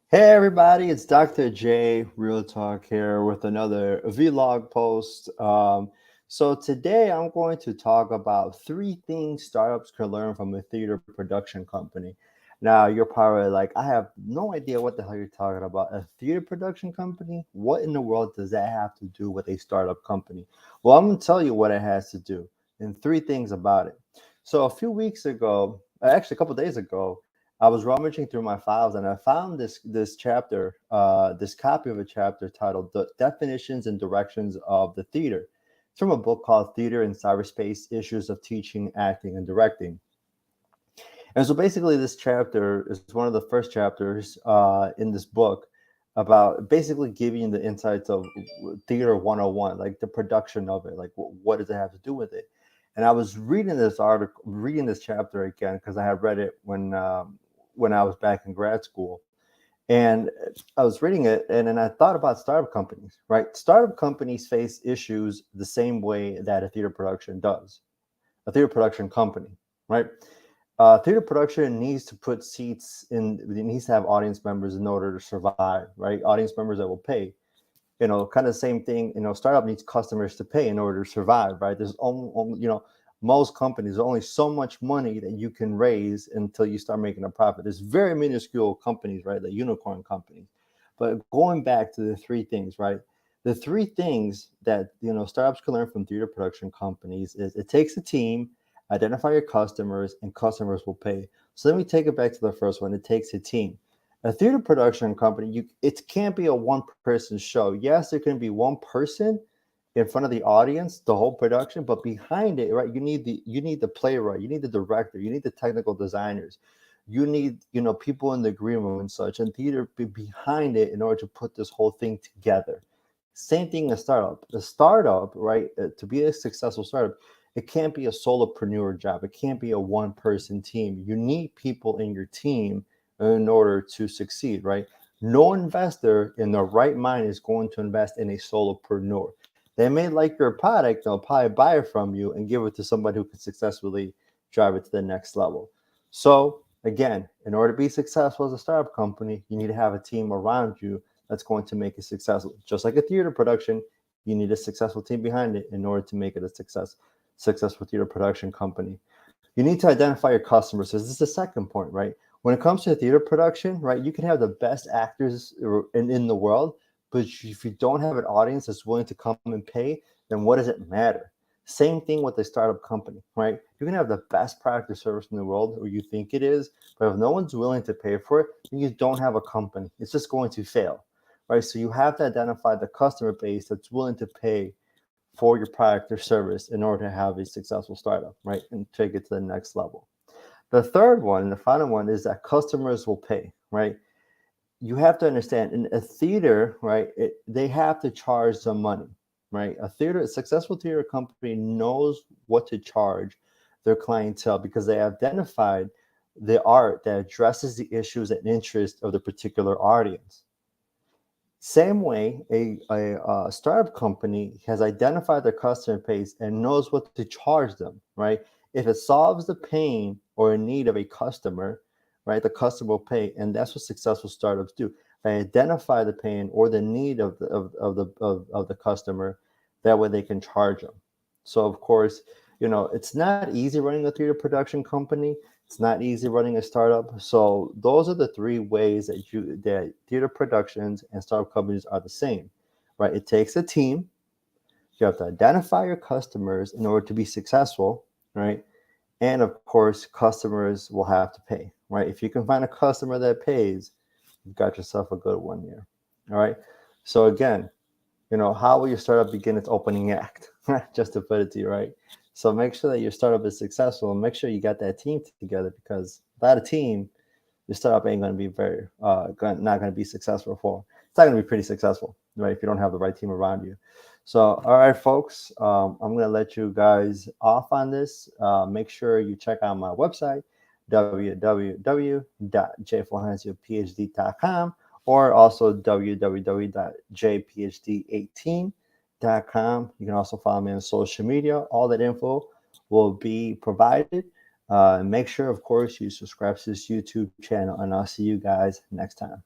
Hey everybody, it's Dr. J Real Talk here with another vlog post. So today I'm going to talk about three things startups can learn from a theater production company. Now you're probably like, I have no idea what the hell you're talking about. A theater production company? What in the world does that have to do with a startup company? Well, I'm going to tell you what it has to do and three things about it. So a few weeks ago, actually a couple days ago, I was rummaging through my files and I found this chapter, this copy of a chapter titled "The Definitions and Directions of the Theater." It's from a book called "Theater in Cyberspace: Issues of Teaching, Acting, and Directing." And so basically, this chapter is one of the first chapters in this book about basically giving you the insights of theater 101, like the production of it, like what does it have to do with it. And I was reading this article, reading this chapter again because I had read it when I was back in grad school, and I was reading it, and then I thought about startup companies. Right, startup companies face issues the same way that a theater production does, a theater production company, right? Theater production needs to put seats in. It needs to have audience members in order to survive, right? Audience members that will pay. Kind of the same thing. Startup needs customers to pay in order to survive, right? There's only most companies, there's only so much money that you can raise until you start making a profit. There's very minuscule companies, right? The unicorn companies. But going back to the three things, right? The three things that startups can learn from theater production companies is it takes a team, identify your customers, and customers will pay. So let me take it back to the first one. It takes a team. A theater production company, it can't be a one-person show. Yes, there can be one person in front of the audience, the whole production, but behind it, right, you need the playwright, you need the director, you need the technical designers, you need people in the green room and such, and theater be behind it in order to put this whole thing together. Same thing a startup. The startup, right, to be a successful startup, it can't be a solopreneur job. It can't be a one-person team. You need people in your team in order to succeed, right? No investor in their right mind is going to invest in a solopreneur. They may like your product, they'll probably buy it from you and give it to somebody who can successfully drive it to the next level. So, again, in order to be successful as a startup company, you need to have a team around you that's going to make it successful. Just like a theater production, you need a successful team behind it in order to make it a successful theater production company. You need to identify your customers. So this is the second point, right? When it comes to theater production, right, you can have the best actors in the world, but if you don't have an audience that's willing to come and pay, then what does it matter? Same thing with a startup company, right? You can have the best product or service in the world, or you think it is, but if no one's willing to pay for it, then you don't have a company. It's just going to fail, right? So you have to identify the customer base that's willing to pay for your product or service in order to have a successful startup, right? And take it to the next level. The third one, and the final one, is that customers will pay, right? You have to understand in a theater, right? They have to charge some money, right? A successful theater company knows what to charge their clientele because they identified the art that addresses the issues and interests of the particular audience. Same way, a startup company has identified their customer base and knows what to charge them, right? If it solves the pain or a need of a customer, right, the customer will pay, and that's what successful startups do. They identify the pain or the need of the customer. That way, they can charge them. So, of course, it's not easy running a theater production company. It's not easy running a startup. So those are the three ways that theater productions and startup companies are the same, right? It takes a team. You have to identify your customers in order to be successful, right? And of course, customers will have to pay, right? If you can find a customer that pays, you've got yourself a good one here. All right. So again, how will your startup begin its opening act? Just to put it to you, right? So make sure that your startup is successful and make sure you got that team together because without a team, your startup ain't going to be not going to be successful for. It's not going to be pretty successful, right? If you don't have the right team around you. So, all right, folks, I'm going to let you guys off on this. Make sure you check out my website, www.jforhansiophd.com, or also www.jphd18.com. You can also follow me on social media. All that info will be provided. Make sure, of course, you subscribe to this YouTube channel, and I'll see you guys next time.